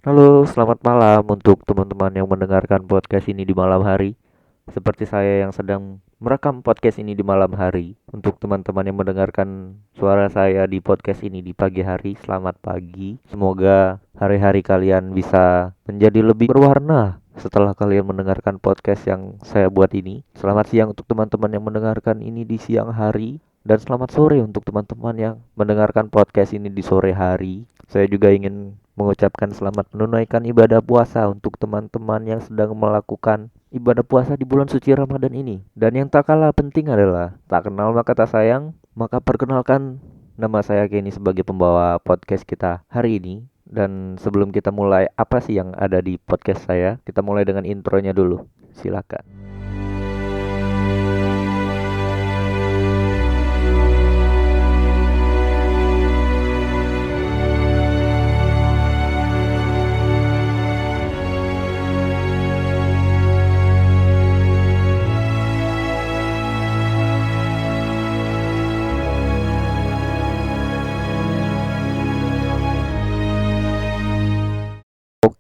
Halo, selamat malam untuk teman-teman yang mendengarkan podcast ini di malam hari. Seperti saya yang sedang merekam podcast ini di malam hari. Untuk teman-teman yang mendengarkan suara saya di podcast ini di pagi hari, selamat pagi. Semoga hari-hari kalian bisa menjadi lebih berwarna setelah kalian mendengarkan podcast yang saya buat ini. Selamat siang untuk teman-teman yang mendengarkan ini di siang hari. Dan selamat sore untuk teman-teman yang mendengarkan podcast ini di sore hari. Saya juga ingin mengucapkan selamat menunaikan ibadah puasa untuk teman-teman yang sedang melakukan ibadah puasa di bulan suci Ramadan ini. Dan yang tak kalah penting adalah tak kenal maka tak sayang, maka perkenalkan nama saya Kenny sebagai pembawa podcast kita hari ini. Dan sebelum kita mulai, apa sih yang ada di podcast saya? Kita mulai dengan intronya dulu. Silakan.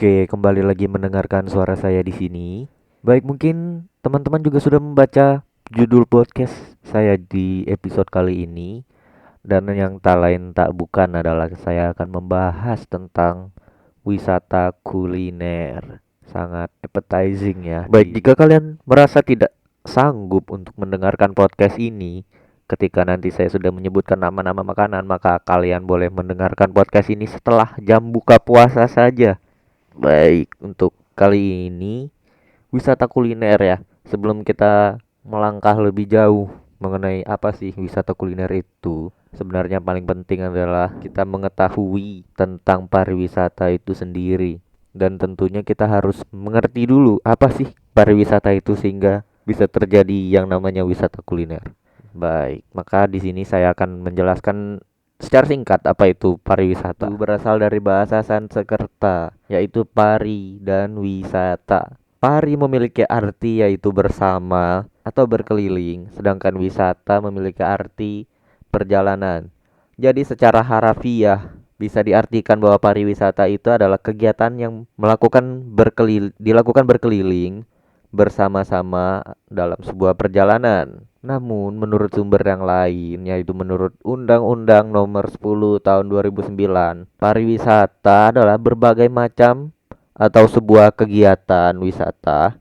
Oke, kembali lagi mendengarkan suara saya di sini. Baik, mungkin teman-teman juga sudah membaca judul podcast saya di episode kali ini. Dan yang tak lain tak bukan adalah saya akan membahas tentang wisata kuliner. Sangat appetizing ya. Baik, jika kalian merasa tidak sanggup untuk mendengarkan podcast ini, ketika nanti saya sudah menyebutkan nama-nama makanan, maka kalian boleh mendengarkan podcast ini setelah jam buka puasa saja. Baik, untuk kali ini wisata kuliner ya. Sebelum kita melangkah lebih jauh mengenai apa sih wisata kuliner itu, sebenarnya paling penting adalah kita mengetahui tentang pariwisata itu sendiri. Dan tentunya kita harus mengerti dulu apa sih pariwisata itu sehingga bisa terjadi yang namanya wisata kuliner. Baik, maka di sini saya akan menjelaskan secara singkat apa itu pariwisata. Itu berasal dari bahasa Sanskerta, yaitu pari dan wisata. Pari memiliki arti yaitu bersama atau berkeliling, sedangkan wisata memiliki arti perjalanan. Jadi secara harafiah bisa diartikan bahwa pariwisata itu adalah kegiatan yang dilakukan berkeliling bersama-sama dalam sebuah perjalanan. Namun menurut sumber yang lain, yaitu menurut Undang-Undang Nomor 10 Tahun 2009, pariwisata adalah berbagai macam atau sebuah kegiatan wisata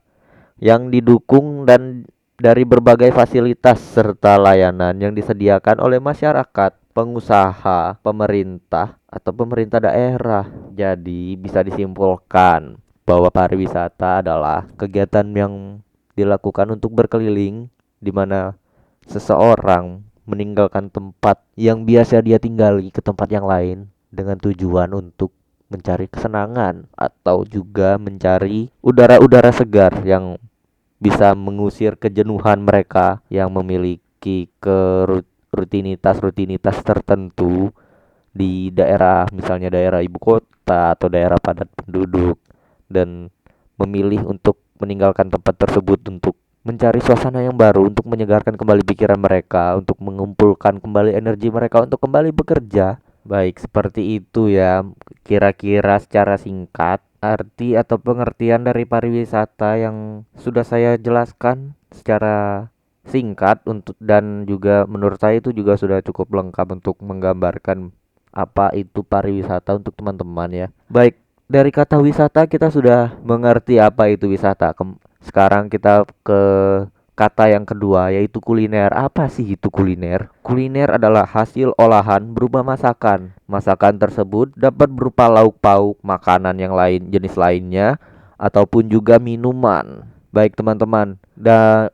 yang didukung dan dari berbagai fasilitas serta layanan yang disediakan oleh masyarakat, pengusaha, pemerintah, atau pemerintah daerah. Jadi bisa disimpulkan bahwa pariwisata adalah kegiatan yang dilakukan untuk berkeliling di mana seseorang meninggalkan tempat yang biasa dia tinggali ke tempat yang lain dengan tujuan untuk mencari kesenangan atau juga mencari udara-udara segar yang bisa mengusir kejenuhan mereka yang memiliki rutinitas tertentu di daerah, misalnya daerah ibu kota atau daerah padat penduduk, dan memilih untuk meninggalkan tempat tersebut untuk mencari suasana yang baru, untuk menyegarkan kembali pikiran mereka, untuk mengumpulkan kembali energi mereka untuk kembali bekerja. Baik, seperti itu ya. Kira-kira secara singkat arti atau pengertian dari pariwisata yang sudah saya jelaskan secara singkat untuk, dan juga menurut saya itu juga sudah cukup lengkap untuk menggambarkan apa itu pariwisata untuk teman-teman ya. Baik, dari kata wisata kita sudah mengerti apa itu wisata. Sekarang kita ke kata yang kedua yaitu kuliner. Apa sih itu kuliner? Kuliner adalah hasil olahan berupa masakan. Masakan tersebut dapat berupa lauk pauk, makanan yang lain, jenis lainnya, ataupun juga minuman. Baik teman-teman,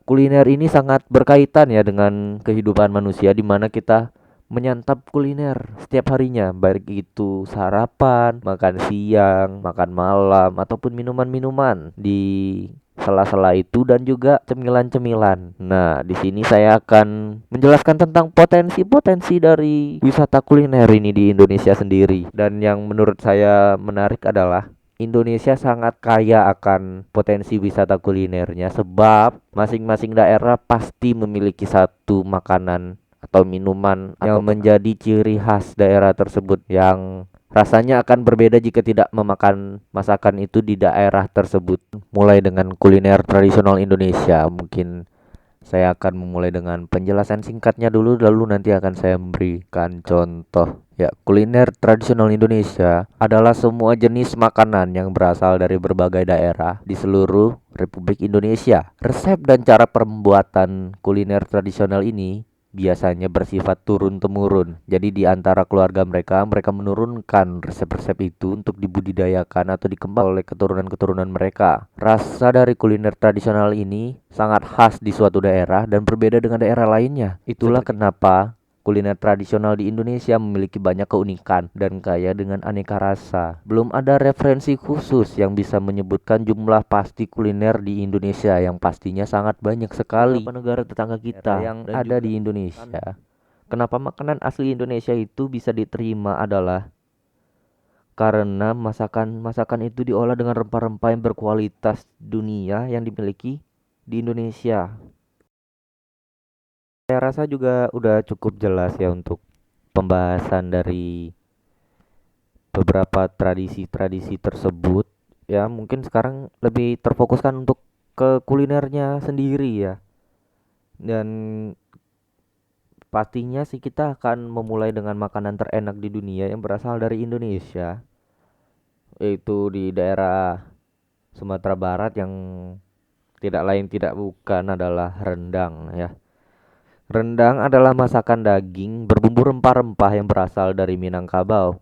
kuliner ini sangat berkaitan ya dengan kehidupan manusia, di mana kita menyantap kuliner setiap harinya, baik itu sarapan, makan siang, makan malam, ataupun minuman-minuman di sela-sela itu, dan juga cemilan-cemilan. Nah, di sini saya akan menjelaskan tentang potensi-potensi dari wisata kuliner ini di Indonesia sendiri. Dan yang menurut saya menarik adalah Indonesia sangat kaya akan potensi wisata kulinernya, sebab masing-masing daerah pasti memiliki satu makanan atau minuman yang menjadi ciri khas daerah tersebut yang Rasanya akan berbeda jika tidak memakan masakan itu di daerah tersebut. Mulai dengan kuliner tradisional Indonesia, mungkin saya akan memulai dengan penjelasan singkatnya dulu, lalu nanti akan saya memberikan contoh. Ya, kuliner tradisional Indonesia adalah semua jenis makanan yang berasal dari berbagai daerah di seluruh Republik Indonesia. Resep dan cara pembuatan kuliner tradisional ini biasanya bersifat turun-temurun. Jadi di antara keluarga mereka, mereka menurunkan resep-resep itu untuk dibudidayakan atau dikembang oleh keturunan-keturunan mereka. Rasa dari kuliner tradisional ini sangat khas di suatu daerah dan berbeda dengan daerah lainnya. Itulah kenapa kuliner tradisional di Indonesia memiliki banyak keunikan dan kaya dengan aneka rasa. Belum ada referensi khusus yang bisa menyebutkan jumlah pasti kuliner di Indonesia yang pastinya sangat banyak sekali. Beberapa negara tetangga kita yang ada di Indonesia. Kenapa makanan asli Indonesia itu bisa diterima adalah karena masakan-masakan itu diolah dengan rempah-rempah yang berkualitas dunia yang dimiliki di Indonesia. Saya rasa juga udah cukup jelas ya untuk pembahasan dari beberapa tradisi-tradisi tersebut. Ya, mungkin sekarang lebih terfokuskan untuk ke kulinernya sendiri ya. Dan pastinya sih kita akan memulai dengan makanan terenak di dunia yang berasal dari Indonesia, yaitu di daerah Sumatera Barat yang tidak lain tidak bukan adalah rendang ya. Rendang adalah masakan daging berbumbu rempah-rempah yang berasal dari Minangkabau.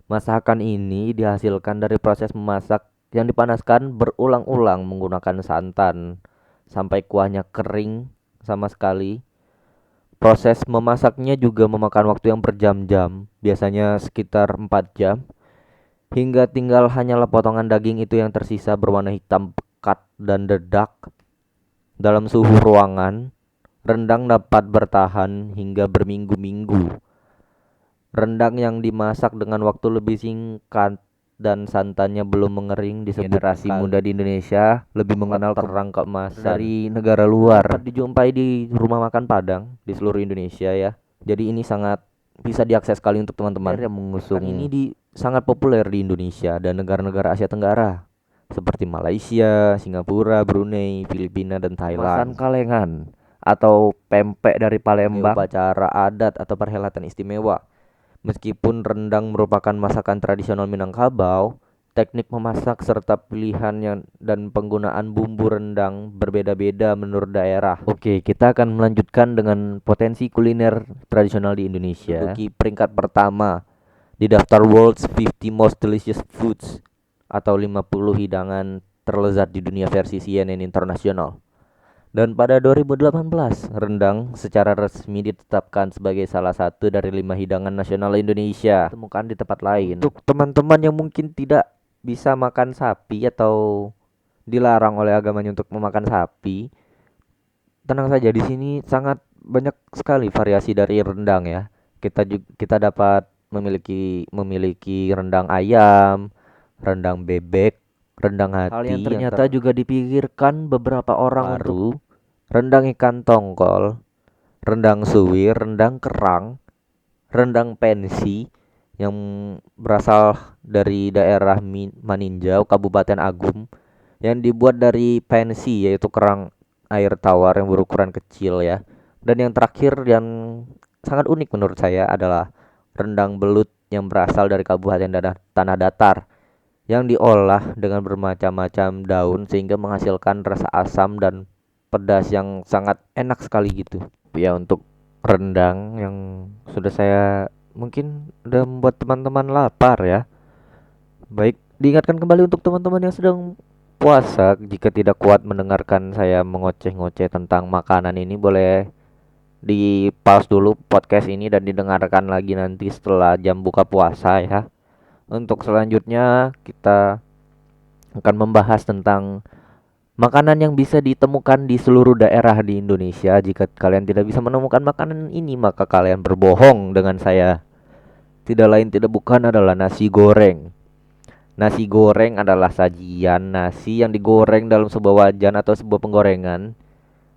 Masakan ini dihasilkan dari proses memasak yang dipanaskan berulang-ulang menggunakan santan sampai kuahnya kering sama sekali. Proses memasaknya juga memakan waktu yang berjam-jam, biasanya sekitar 4 jam, hingga tinggal hanyalah potongan daging itu yang tersisa berwarna hitam pekat dan dedak. Dalam suhu ruangan, rendang dapat bertahan hingga berminggu-minggu. Rendang yang dimasak dengan waktu lebih singkat dan santannya belum mengering disebut generasi muda di Indonesia lebih mengenal kerang kemasan dari negara luar. Dapat dijumpai di rumah makan Padang di seluruh Indonesia ya. Jadi ini sangat bisa diakses sekali untuk teman-teman yang mengusung ini sangat populer di Indonesia dan negara-negara Asia Tenggara seperti Malaysia, Singapura, Brunei, Filipina, dan Thailand. Masakan kalengan atau pempek dari Palembang, upacara adat atau perhelatan istimewa. Meskipun rendang merupakan masakan tradisional Minangkabau, teknik memasak serta pilihan dan penggunaan bumbu rendang berbeda-beda menurut daerah. Oke, kita akan melanjutkan dengan potensi kuliner tradisional di Indonesia. Menduduki peringkat pertama di daftar World's 50 Most Delicious Foods atau 50 hidangan terlezat di dunia versi CNN Internasional. Dan pada 2018, rendang secara resmi ditetapkan sebagai salah satu dari 5 hidangan nasional Indonesia. Temukan di tempat lain. Untuk teman-teman yang mungkin tidak bisa makan sapi atau dilarang oleh agamanya untuk memakan sapi, tenang saja, di sini sangat banyak sekali variasi dari rendang ya. Kita dapat memiliki rendang ayam, rendang bebek, rendang hati. Hal yang ternyata juga dipikirkan beberapa orang baru, rendang ikan tongkol, rendang suwir, rendang kerang, rendang pensi yang berasal dari daerah Maninjau, Kabupaten Agum, yang dibuat dari pensi yaitu kerang air tawar yang berukuran kecil ya. Dan yang terakhir yang sangat unik menurut saya adalah rendang belut yang berasal dari Kabupaten Tanah Datar yang diolah dengan bermacam-macam daun sehingga menghasilkan rasa asam dan pedas yang sangat enak sekali gitu. Ya, untuk rendang yang sudah saya mungkin udah membuat teman-teman lapar ya. Baik, diingatkan kembali untuk teman-teman yang sedang puasa, jika tidak kuat mendengarkan saya mengoceh-ngoceh tentang makanan ini, boleh di pause dulu podcast ini dan didengarkan lagi nanti setelah jam buka puasa ya. Untuk selanjutnya kita akan membahas tentang makanan yang bisa ditemukan di seluruh daerah di Indonesia. Jika kalian tidak bisa menemukan makanan ini, maka kalian berbohong dengan saya. Tidak lain tidak bukan adalah nasi goreng. Nasi goreng adalah sajian nasi yang digoreng dalam sebuah wajan atau sebuah penggorengan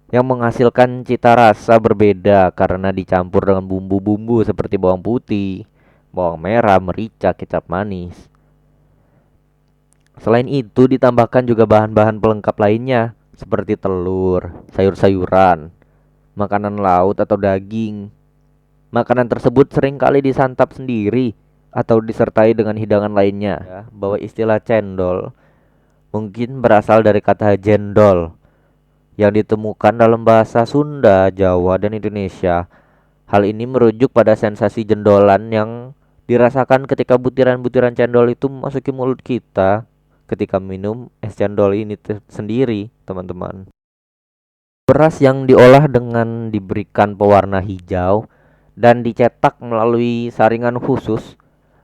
yang menghasilkan cita rasa berbeda karena dicampur dengan bumbu-bumbu seperti bawang putih, bawang merah, merica, kecap manis. Selain itu ditambahkan juga bahan-bahan pelengkap lainnya seperti telur, sayur-sayuran, makanan laut atau daging. Makanan tersebut seringkali disantap sendiri atau disertai dengan hidangan lainnya. Ya, bahwa istilah cendol mungkin berasal dari kata jendol yang ditemukan dalam bahasa Sunda, Jawa, dan Indonesia. Hal ini merujuk pada sensasi jendolan yang dirasakan ketika butiran-butiran cendol itu memasuki mulut kita ketika minum es cendol ini sendiri, teman-teman. Beras yang diolah dengan diberikan pewarna hijau dan dicetak melalui saringan khusus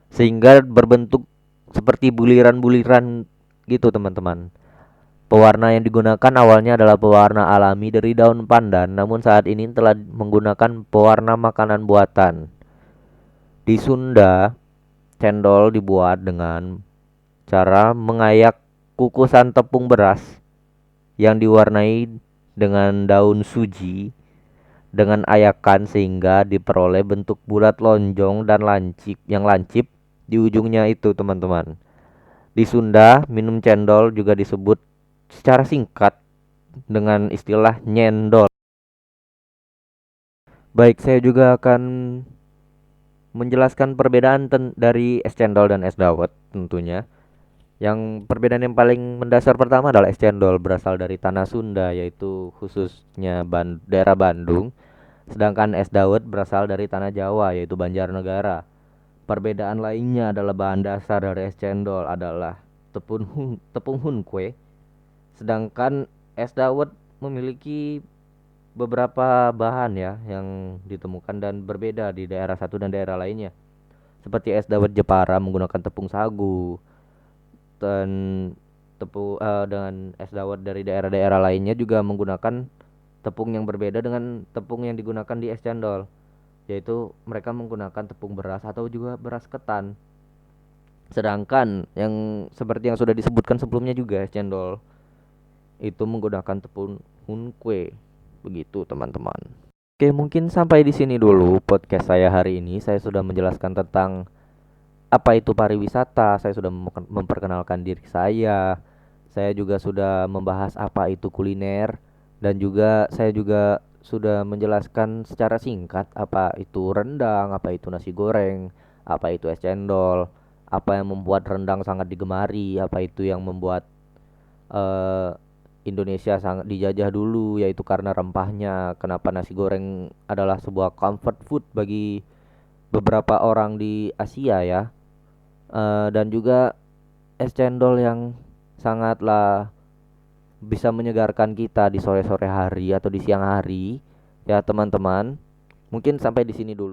sehingga berbentuk seperti buliran-buliran gitu, teman-teman. Pewarna yang digunakan awalnya adalah pewarna alami dari daun pandan, namun saat ini telah menggunakan pewarna makanan buatan. Di Sunda, cendol dibuat dengan cara mengayak kukusan tepung beras yang diwarnai dengan daun suji dengan ayakan sehingga diperoleh bentuk bulat lonjong dan lancip di ujungnya itu, teman-teman. Di Sunda, minum cendol juga disebut secara singkat dengan istilah nyendol. Baik, saya juga akan menjelaskan perbedaan dari es cendol dan es dawet tentunya. Yang perbedaan yang paling mendasar pertama adalah es cendol berasal dari tanah Sunda, yaitu khususnya daerah Bandung. Sedangkan es dawet berasal dari tanah Jawa, yaitu Banjarnegara. Perbedaan lainnya adalah bahan dasar dari es cendol adalah tepung hunkwe. Sedangkan es dawet memiliki beberapa bahan ya yang ditemukan dan berbeda di daerah satu dan daerah lainnya. Seperti es dawet Jepara menggunakan tepung sagu dan dengan es dawet dari daerah-daerah lainnya juga menggunakan tepung yang berbeda dengan tepung yang digunakan di es cendol, yaitu mereka menggunakan tepung beras atau juga beras ketan. Sedangkan yang seperti yang sudah disebutkan sebelumnya juga es cendol itu menggunakan tepung hunkwe. Begitu, teman-teman. Oke, mungkin sampai di sini dulu podcast saya hari ini. Saya sudah menjelaskan tentang apa itu pariwisata, saya sudah memperkenalkan diri saya. Saya juga sudah membahas apa itu kuliner dan juga saya juga sudah menjelaskan secara singkat apa itu rendang, apa itu nasi goreng, apa itu es cendol, apa yang membuat rendang sangat digemari, apa itu yang membuat eh, Indonesia sangat dijajah dulu, yaitu karena rempahnya. Kenapa nasi goreng adalah sebuah comfort food bagi beberapa orang di Asia ya. Dan juga es cendol yang sangatlah bisa menyegarkan kita di sore-sore hari atau di siang hari ya, teman-teman. Mungkin sampai di sini dulu.